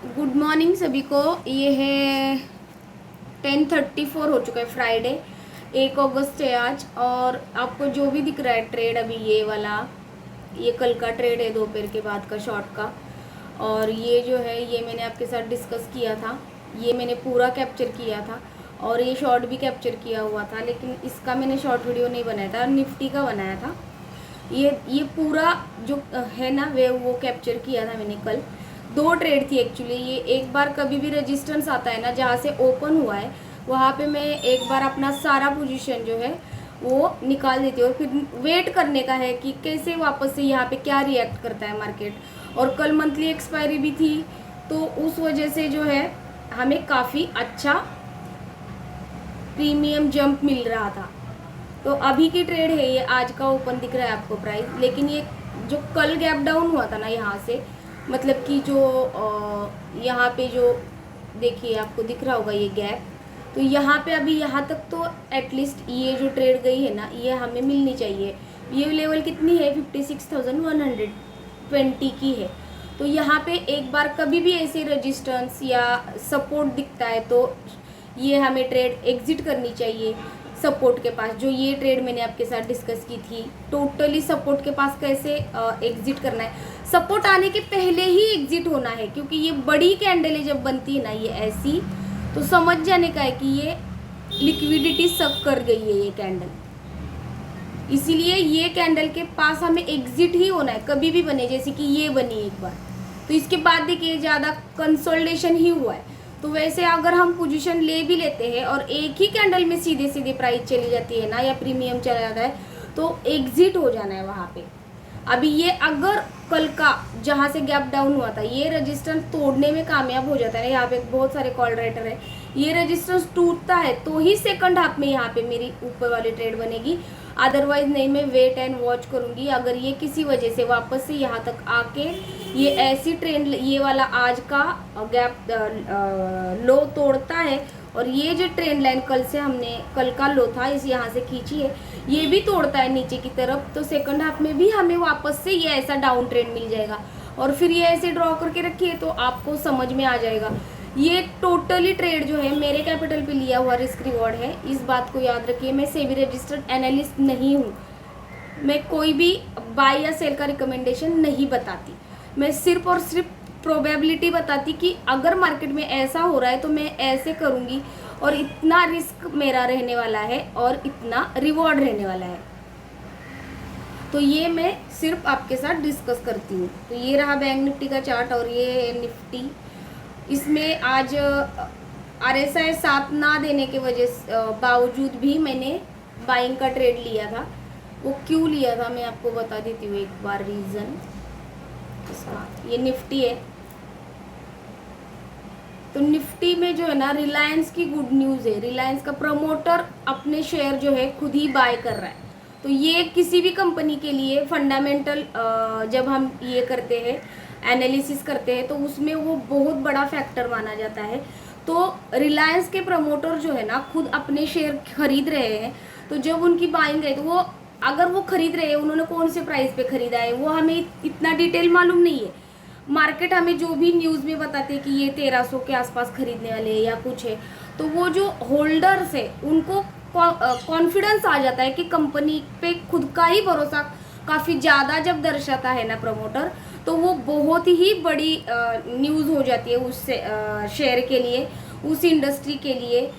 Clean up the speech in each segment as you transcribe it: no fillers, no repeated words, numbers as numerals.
Good morning सभी को। ये है 10:34 हो चुका है, फ्राइडे 1 अगस्त है आज। और आपको जो भी दिख रहा है ट्रेड अभी ये वाला, ये कल का ट्रेड है दोपहर के बाद का शॉर्ट का। और ये जो है ये मैंने आपके साथ डिस्कस किया था, ये मैंने पूरा कैप्चर किया था और ये शॉर्ट भी कैप्चर किया हुआ था, लेकिन इसका मैंने शॉर्ट वीडियो नहीं बनाया था, निफ्टी का बनाया था। ये पूरा जो है ना वे वो कैप्चर किया था मैंने कल। दो ट्रेड थी एक्चुअली। ये एक बार कभी भी रेजिस्टेंस आता है ना जहाँ से ओपन हुआ है वहाँ पे मैं एक बार अपना सारा पोजीशन जो है वो निकाल देती हूँ और फिर वेट करने का है कि कैसे वापस से यहाँ पे क्या रिएक्ट करता है मार्केट। और कल मंथली एक्सपायरी भी थी तो उस वजह से जो है हमें काफ़ी अच्छा प्रीमियम जंप मिल रहा था। तो अभी की ट्रेड है ये, आज का ओपन दिख रहा है आपको प्राइस, लेकिन ये जो कल गैप डाउन हुआ था ना यहाँ से, मतलब कि जो यहाँ पे जो देखिए आपको दिख रहा होगा ये गैप, तो यहाँ पे अभी यहाँ तक तो एटलीस्ट ये जो ट्रेड गई है ना ये हमें मिलनी चाहिए। ये लेवल कितनी है, 56,120 की है। तो यहाँ पे एक बार कभी भी ऐसे रेजिस्टेंस या सपोर्ट दिखता है तो ये हमें ट्रेड एग्जिट करनी चाहिए सपोर्ट के पास। जो ये ट्रेड मैंने आपके साथ डिस्कस की थी, टोटली सपोर्ट के पास कैसे एग्जिट करना है, सपोर्ट आने के पहले ही एग्जिट होना है, क्योंकि ये बड़ी कैंडल जब बनती है ना ये ऐसी, तो समझ जाने का है कि ये लिक्विडिटी सक कर गई है ये कैंडल। इसीलिए ये कैंडल के पास हमें एग्जिट ही होना है, कभी भी बने, जैसे कि ये बनी एक बार तो इसके बाद देखिए ज़्यादा कंसोलिडेशन ही हुआ है। तो वैसे अगर हम पोजीशन ले भी लेते हैं और एक ही कैंडल में सीधे सीधे प्राइस चली जाती है ना या प्रीमियम चला जाता है तो एग्जिट हो जाना है वहाँ पे। अभी ये अगर कल का जहाँ से गैप डाउन हुआ था ये रेजिस्टेंस तोड़ने में कामयाब हो जाता है, यहाँ पे बहुत सारे कॉल राइटर है, ये रेजिस्टेंस टूटता है तो ही सेकंड हाफ में यहाँ पे मेरी ऊपर वाली ट्रेड बनेगी, अदरवाइज नहीं। मैं वेट एंड वॉच करूँगी। अगर ये किसी वजह से वापस से यहाँ तक आके ये ऐसी ट्रेंड, ये वाला आज का गैप लो तोड़ता है और ये जो ट्रेंड लाइन कल से हमने कल का लो था इस यहाँ से खींची है ये भी तोड़ता है नीचे की तरफ, तो सेकंड हाफ में भी हमें वापस से ये ऐसा डाउन ट्रेंड मिल जाएगा। और फिर ये ऐसे ड्रॉ करके रखिए तो आपको समझ में आ जाएगा। ये टोटली ट्रेड जो है मेरे कैपिटल पे लिया हुआ रिस्क रिवॉर्ड है, इस बात को याद रखिए। मैं सेबी रजिस्टर्ड एनालिस्ट नहीं हूँ, मैं कोई भी बाय या सेल का रिकमेंडेशन नहीं बताती, मैं सिर्फ और सिर्फ प्रोबेबिलिटी बताती कि अगर मार्केट में ऐसा हो रहा है तो मैं ऐसे करूँगी और इतना रिस्क मेरा रहने वाला है और इतना रिवॉर्ड रहने वाला है। तो ये मैं सिर्फ आपके साथ डिस्कस करती हूँ। तो ये रहा बैंक निफ्टी का चार्ट और ये है निफ्टी। इसमें आज RSI 7 ना देने के वजह बावजूद भी मैंने बाइंग का ट्रेड लिया था। वो क्यों लिया था मैं आपको बता देती हूँ एक बार रीज़न इसका। ये निफ्टी है, तो निफ्टी में जो है ना रिलायंस की गुड न्यूज़ है, रिलायंस का प्रमोटर अपने शेयर जो है खुद ही बाय कर रहा है। तो ये किसी भी कंपनी के लिए फंडामेंटल जब हम ये करते हैं एनालिसिस करते हैं तो उसमें वो बहुत बड़ा फैक्टर माना जाता है। तो रिलायंस के प्रमोटर जो है ना खुद अपने शेयर खरीद रहे हैं, तो जब उनकी बाइंग है तो वो अगर वो खरीद रहे हैं उन्होंने कौन से प्राइस पे खरीदा है वो हमें इतना डिटेल मालूम नहीं है। मार्केट हमें जो भी न्यूज़ में बताते हैं कि ये 1300 के आसपास खरीदने वाले हैं या कुछ है, तो वो जो होल्डर्स है उनको कॉन्फिडेंस आ जाता है कि कंपनी पे खुद का ही भरोसा काफ़ी ज़्यादा जब दर्शाता है ना प्रमोटर, तो वो बहुत ही बड़ी न्यूज़ हो जाती है उस शेयर के लिए, उस इंडस्ट्री के लिए।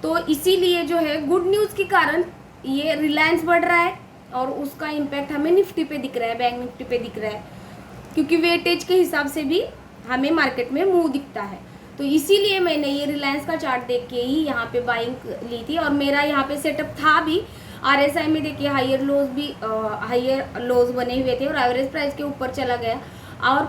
तो इसीलिए जो है गुड न्यूज़ के कारण ये रिलायंस बढ़ रहा है और उसका इम्पैक्ट हमें निफ्टी पे दिख रहा है, बैंक निफ्टी पे दिख रहा है, क्योंकि वेटेज के हिसाब से भी हमें मार्केट में मूव दिखता है। तो इसीलिए मैंने ये रिलायंस का चार्ट देख के ही यहाँ पे बाइंग ली थी। और मेरा यहाँ पे सेटअप था भी RSI में, देखिए हायर लोज बने हुए थे और एवरेज प्राइस के ऊपर चला गया और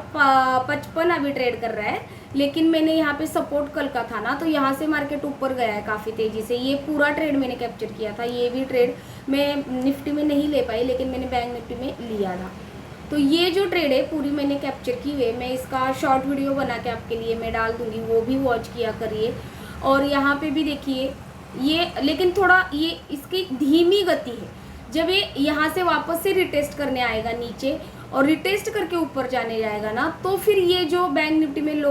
55 अभी ट्रेड कर रहा है। लेकिन मैंने यहाँ पे सपोर्ट कल का था ना, तो यहाँ से मार्केट ऊपर गया है काफ़ी तेज़ी से। ये पूरा ट्रेड मैंने कैप्चर किया था, ये भी ट्रेड मैं निफ्टी में नहीं ले पाई लेकिन मैंने बैंक निफ्टी में लिया था। तो ये जो ट्रेड है पूरी मैंने कैप्चर की हुई है, मैं इसका शॉर्ट वीडियो बना के आपके लिए मैं डाल दूँगी, वो भी वॉच किया करिए। और यहाँ पे भी देखिए ये, लेकिन थोड़ा ये इसकी धीमी गति है, जब ये यहाँ से वापस से रिटेस्ट करने आएगा नीचे और रिटेस्ट करके ऊपर जाने जाएगा ना, तो फिर ये जो बैंक निफ्टी में लो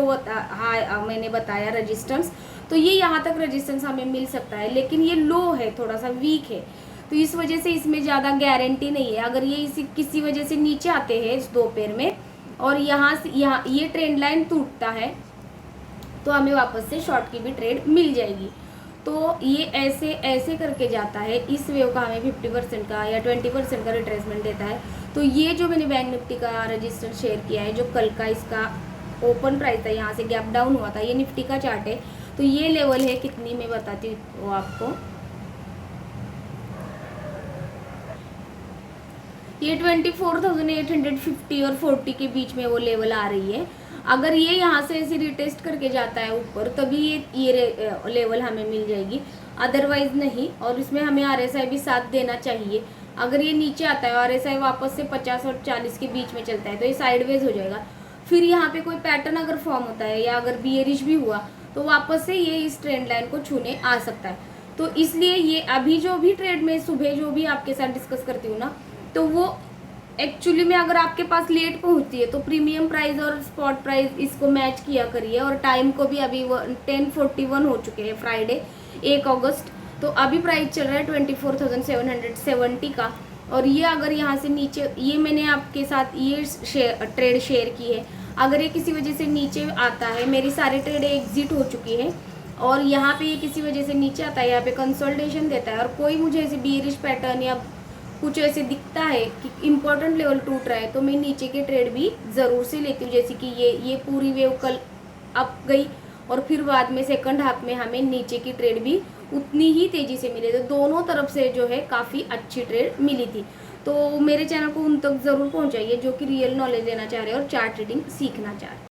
मैंने बताया रेजिस्टेंस, तो ये यहाँ तक रेजिस्टेंस हमें मिल सकता है, लेकिन ये लो है, थोड़ा सा वीक है, तो इस वजह से इसमें ज़्यादा गारंटी नहीं है। अगर ये इसी किसी वजह से नीचे आते हैं इस 2 पेयर में और यहाँ से यहाँ ये ट्रेंड लाइन टूटता है, तो हमें वापस से शॉर्ट की भी ट्रेड मिल जाएगी। तो ये ऐसे ऐसे करके जाता है, इस वेव का हमें 50% का या 20% का रिट्रेसमेंट देता है। तो ये जो मैंने बैंक निफ्टी का रजिस्टर शेयर किया है, जो कल का इसका ओपन प्राइस था, यहाँ से गैप डाउन हुआ था, ये निफ्टी का चार्ट है। तो ये लेवल है कितनी, मैं बताती हूँ आपको, ये 24,850 और 40 के बीच में वो लेवल आ रही है। अगर ये यहाँ से ऐसे रिटेस्ट करके जाता है ऊपर, तभी ये लेवल हमें मिल जाएगी, अदरवाइज नहीं। और इसमें हमें RSI भी साथ देना चाहिए। अगर ये नीचे आता है RSI वापस से 50 और 40 के बीच में चलता है, तो ये साइडवेज हो जाएगा। फिर यहाँ पे कोई पैटर्न अगर फॉर्म होता है या अगर बियरिश भी हुआ, तो वापस से ये इस ट्रेंड लाइन को छूने आ सकता है। तो इसलिए ये अभी जो भी ट्रेड में सुबह जो भी आपके साथ डिस्कस करती हूँ ना, तो वो एक्चुअली में अगर आपके पास लेट पहुंचती है, तो प्रीमियम प्राइस और स्पॉट प्राइस इसको मैच किया करिए। और टाइम को भी अभी 10:41 हो चुके हैं, फ्राइडे 1 अगस्त। तो अभी प्राइस चल रहा है 24,770 का। और ये अगर यहाँ से नीचे, ये मैंने आपके साथ ये ट्रेड शेयर की है, अगर ये किसी वजह से नीचे आता है, मेरी सारी ट्रेड एग्जिट हो चुकी है, और यहाँ पे ये किसी वजह से नीचे आता है, यहाँ पे कंसोलिडेशन देता है, और कोई मुझे ऐसे बियरिश पैटर्न या कुछ ऐसे दिखता है कि इम्पोर्टेंट लेवल टूट रहा है, तो मैं नीचे के ट्रेड भी ज़रूर से लेती हूँ। जैसे कि ये पूरी वेव कल अप गई, और फिर बाद में सेकंड हाफ में हमें नीचे की ट्रेड भी उतनी ही तेज़ी से मिली, तो दोनों तरफ से जो है काफ़ी अच्छी ट्रेड मिली थी। तो मेरे चैनल को उन तक ज़रूर पहुँचाइए जो कि रियल नॉलेज लेना चाह रहे हैं और चार्ट ट्रेडिंग सीखना चाह रहे हैं।